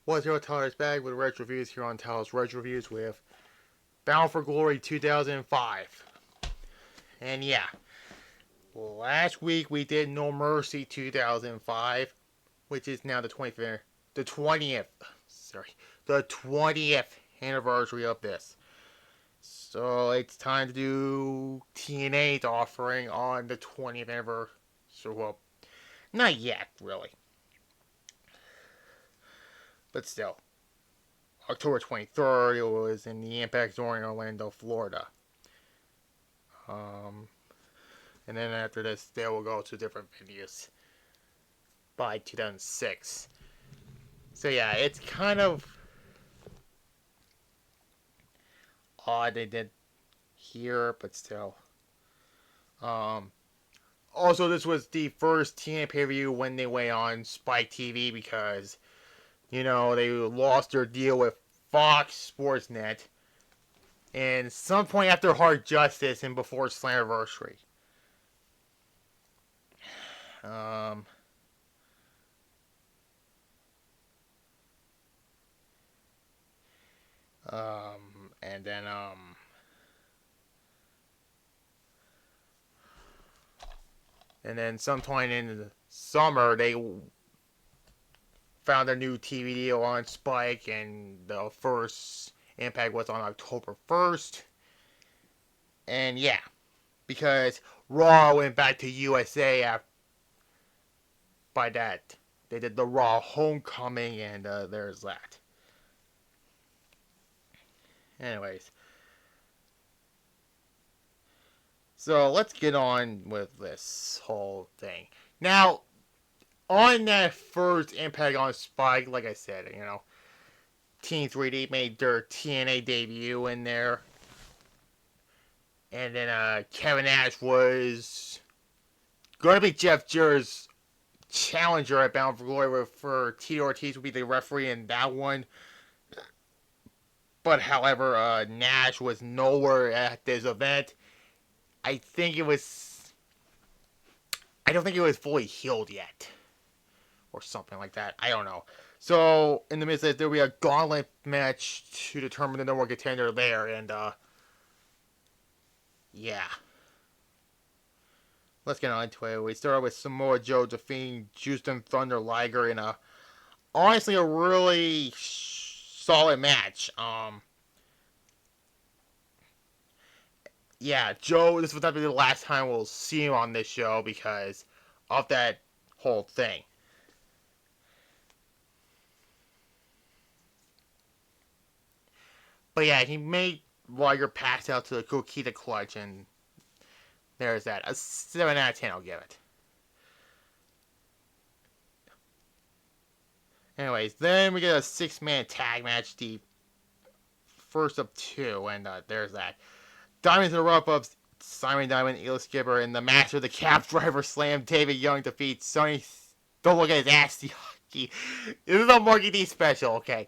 What's your Tyler's Bag with Retro Reviews here on Tyler's Retro Reviews with Bound for Glory 2005. And yeah, last week we did No Mercy 2005, which is now the 20th, the 20th anniversary of this. So it's time to do TNA's offering on the 20th anniversary. So, well, not yet, really. But still. October 23rd, it was in the Impact Zone in Orlando, Florida. Um, and then after this, they will go to different venues by 2006. So yeah, it's kind of odd they did here, but still. Um, Also, this was the first TNA pay-per-view when they went on Spike TV because, they lost their deal with Fox Sports Net. And some point after Hard Justice and before Slammiversary. Um, and then, some point in the summer, they found a new TV deal on Spike, and the first Impact was on October 1st. And yeah, because Raw went back to USA after, by that. They did the Raw Homecoming, and there's that. Anyways, so let's get on with this whole thing. Now, on that first Impact on Spike, like I said, Team 3D made their TNA debut in there. And then Kevin Nash was going to be Jeff Jarrett's challenger at Bound for Glory, for Tito Ortiz would be the referee in that one. But however, Nash was nowhere at this event. I think it was. I don't think it was fully healed yet. Or something like that. I don't know. So, in the midst of it, there will be a gauntlet match to determine the number one contender there. And, yeah. Let's get on to it. We start with Samoa Joe defeating Justin Thunder Liger in honestly, a really solid match. Yeah, Joe, this will not be the last time we'll see him on this show because of that whole thing. But yeah, he made Liger pass out to the Kokita clutch, and there's that. A 7 out of 10, I'll give it. Anyways, then we get a 6-man tag match, the first of two, and there's that. Diamonds in the rough-ups, Simon Diamond, Eel Skipper, and the Master of the Cap Driver Slam, David Young defeats Sonny. Don't look at his ass, this is a Marky D special, okay.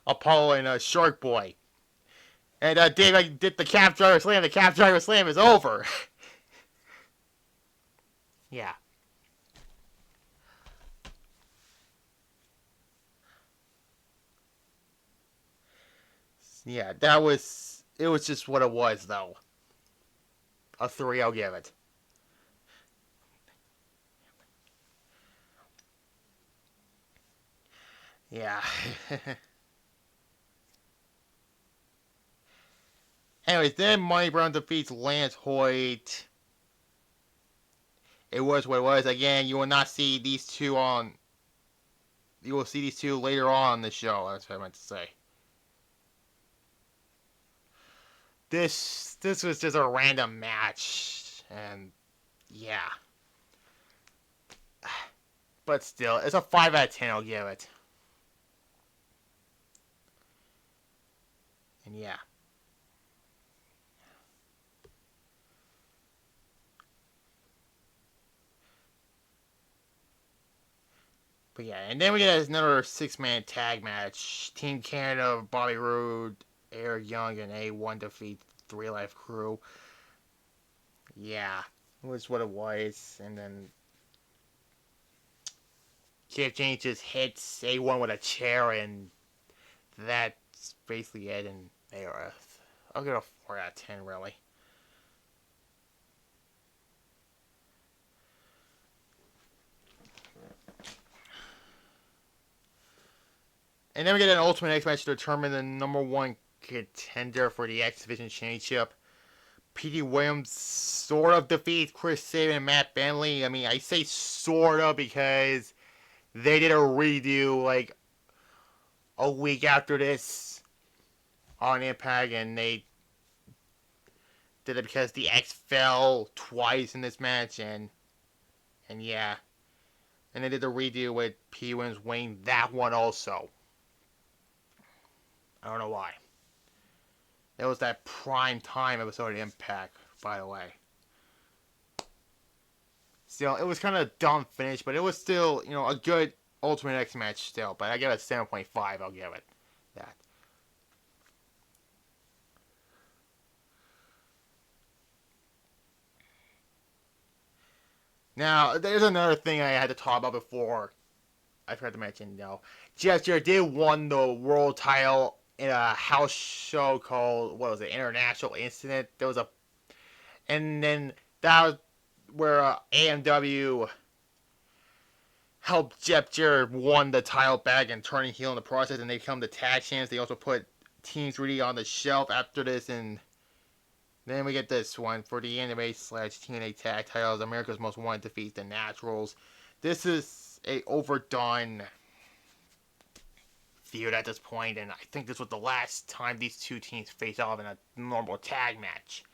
Apollo and Shark Boy. And David did the Cap Driver Slam. The Cap Driver Slam is over. Yeah. Yeah, it was just what it was, though. A 3, I'll give it. Yeah. Anyways, then Money Brown defeats Lance Hoyt. It was what it was. Again, you will not see these two on. You will see these two later on in the show. That's what I meant to say. This was just a random match, and yeah. But still, it's a 5 out of 10. I'll give it. And yeah. But yeah, and then we get another 6-man tag match. Team Canada, Bobby Roode, Eric Young, and A1 defeat 3 Life Crew. Yeah, it was what it was. And then Jeff James just hits A1 with a chair, and that's basically it. And I'll give it a 4 out of 10, really. And then we get an Ultimate X match to determine the number 1 contender for the X Division Championship. P.D. Williams sort of defeats Chris Sabin and Matt Bentley. I mean, I say sort of because they did a redo like a week after this on Impact, and they did it because the X fell twice in this match, and yeah. And they did the redo with P. Williams winning that one also. I don't know why. It was that prime time episode of Impact, by the way. Still, it was kind of a dumb finish, but it was still, a good Ultimate X match still. But I give it a 7.5, I'll give it that. Now, there's another thing I had to talk about before. I forgot to mention, Jeff Jarrett did won the world title in a house show called, what was it, International Incident. And then that was where AMW helped Jeff Jarrett won the title back and turning heel in the process, and they become the tag champs. They also put Team 3D on the shelf after this, and then we get this one for the TNA/TNA tag titles. America's Most Wanted defeats the Naturals. This is a overdone feud at this point, and I think this was the last time these two teams face off in a normal tag match.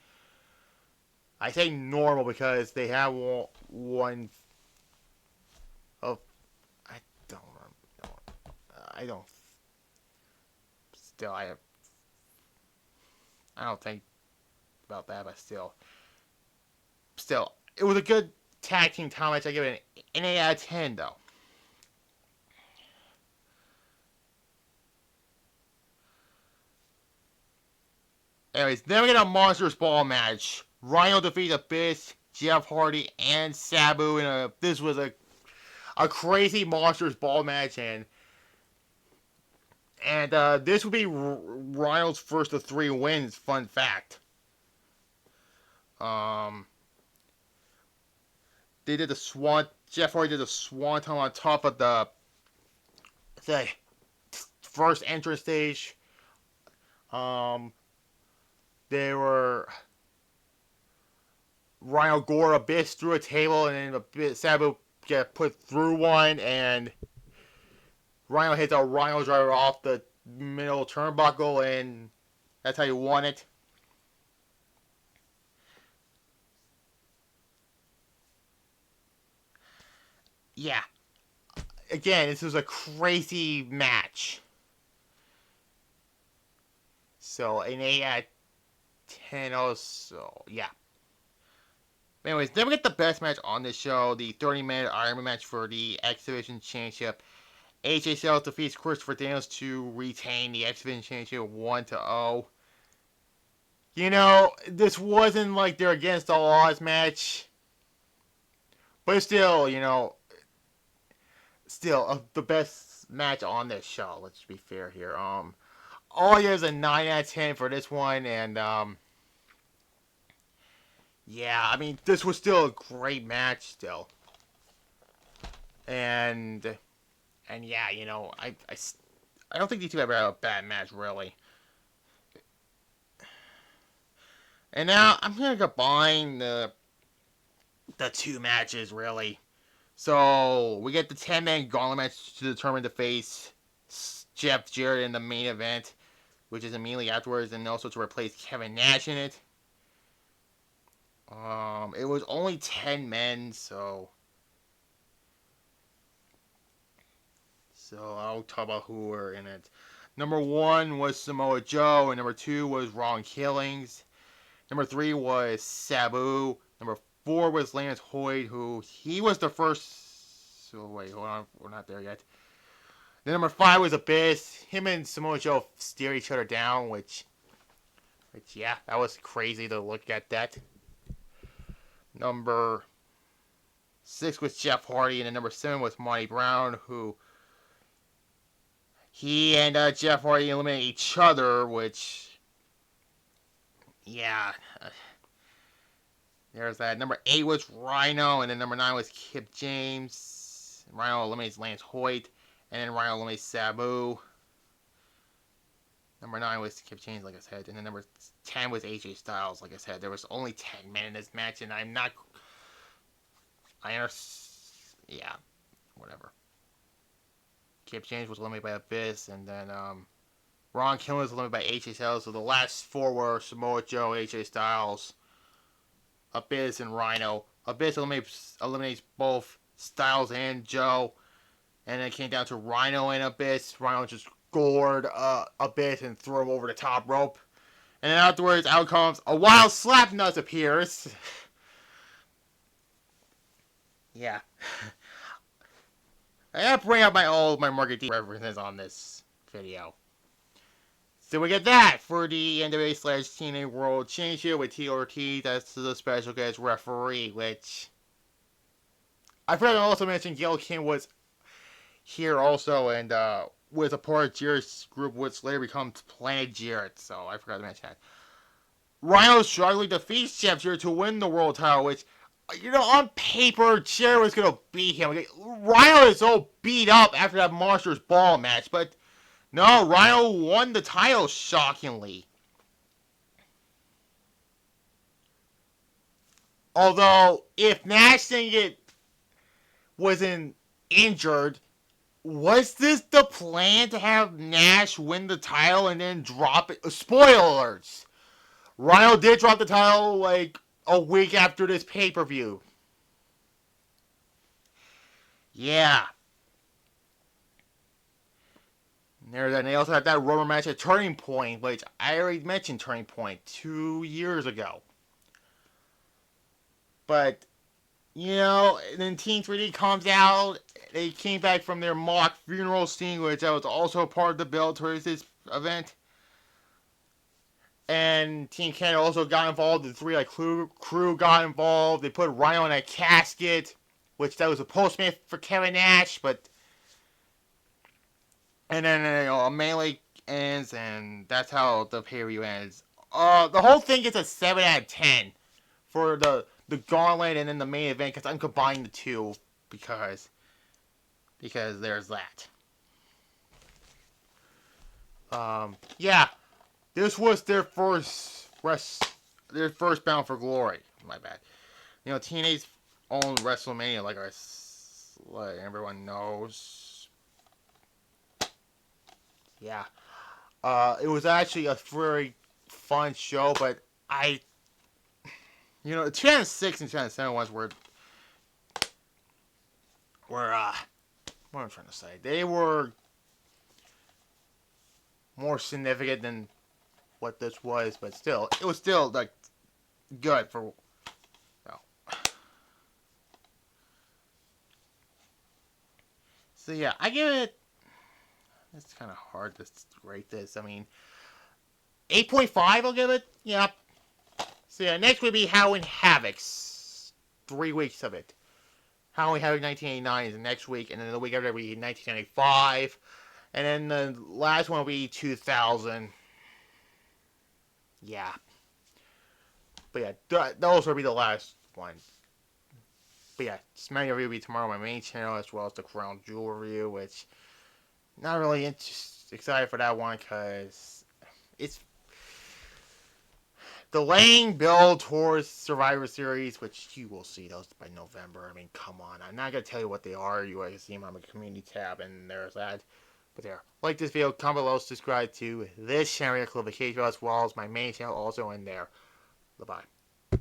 I say normal because they have one of, I don't remember. I don't. Still, I don't think about that, but still, it was a good tag team title match. I give it an 8 out of 10, though. Anyways, then we get a Monsters Ball match. Rhino defeats Abyss, Jeff Hardy, and Sabu. And this was a crazy Monsters Ball match, and this would be Rhino's first of 3 wins. Fun fact. They did the swan. Jeff Hardy did the swanton on top of the first entrance stage. They were Rhino Gore Abyss through a table, and then Sabu get put through one, and Rhino hits a Rhino driver off the middle turnbuckle, and that's how you won it. Yeah. Again, this was a crazy match. So, an 8 out of 10 also. Yeah. Anyways, then we get the best match on the show, the 30-minute Iron Man match for the X Division Championship. AJ Styles defeats Christopher Daniels to retain the X Division Championship 1-0. This wasn't like they're against all odds match. But still, the best match on this show. Let's be fair here. All years a 9 out of 10 for this one, and yeah, I mean, this was still a great match still. And yeah, I don't think these two ever had a bad match, really. And now I'm gonna combine the two matches, really. So we get the 10-man gauntlet match to determine the face Jeff Jarrett in the main event, which is immediately afterwards, and also to replace Kevin Nash in it. It was only 10 men, so I'll talk about who were in it. Number 1 was Samoa Joe, and number 2 was Ron Killings. Number 3 was Sabu. Number 4 was Lance Hoyt, who he was the first. So wait, hold on, we're not there yet. Then number 5 was Abyss. Him and Samoa Joe steered each other down, which yeah, that was crazy to look at that. Number 6 was Jeff Hardy, and then number 7 was Monty Brown, who he and Jeff Hardy eliminated each other, which, yeah, there's that. Number 8 was Rhino, and then number 9 was Kip James. Rhino eliminates Lance Hoyt, and then Rhino eliminates Sabu. Number 9 was Kip James, like I said, and then number 10 was AJ Styles, like I said. There was only 10 men in this match, and I'm not... Yeah, whatever. Kip James was eliminated by Abyss, and then Ron Killen was eliminated by AJ Styles. So the last 4 were Samoa Joe, AJ Styles, Abyss, and Rhino. Abyss eliminates both Styles and Joe, and then it came down to Rhino and Abyss. Rhino just gored Abyss and threw him over the top rope. And then afterwards, out comes a wild Slapnuts appears. Yeah. I gotta bring up all my marketing references on this video. So we get that for the NWA/TNA World Championship with T. Ortiz. That's the special guest referee, which I forgot to also mention Gail Kim was here also and was a part of Jarrett's group, which later becomes Planet Jarrett. So I forgot to mention that. Rhino struggling defeats Jeff Jarrett to win the world title, which, you know, on paper, Jarrett was going to beat him. Rhino is so beat up after that Monsters Ball match, but no, Rhino won the title, shockingly. Although, if Nash wasn't injured, was this the plan to have Nash win the title and then drop it? Spoiler alerts! Rhino did drop the title like a week after this pay-per-view. Yeah. And they also had that rubber match at Turning Point, which I already mentioned Turning Point 2 years ago. But, you know, then Team 3D comes out. They came back from their mock funeral scene, which I was also part of the build towards this event. And Team Canada also got involved. The 3 crew got involved. They put Rhino in a casket, which that was a postman for Kevin Nash, but... And then, you know, a melee ends, and that's how the pay-per-view ends. The whole thing gets a 7 out of 10 for the gauntlet and then the main event, because I'm combining the two, because there's that. Yeah, this was their first Bound for Glory. My bad. You know, TNA's own WrestleMania, like everyone knows. Yeah. It was actually a very fun show, but you know, 2006 and 2007 ones were, what am I trying to say? They were more significant than what this was, but still, it was still, like, good for, So yeah, I give it, it's kind of hard to rate this. I mean, 8.5 I'll give it. Yeah. So yeah, next would be Halloween Havoc's. 3 weeks of it. Halloween Havoc 1989 is the next week, and then the week after will be 1995. And then the last one will be 2000. Yeah. But yeah, those will be the last one. But yeah, SmackDown review will be tomorrow on my main channel, as well as the Crown Jewel review, which not really excited for that one, because it's delaying build towards Survivor Series, which you will see those by November. I mean, come on. I'm not going to tell you what they are. You guys see them on the community tab, and there's that. But there. Like this video, comment below, subscribe to this channel, notification as well as my main channel also in there. Bye-bye.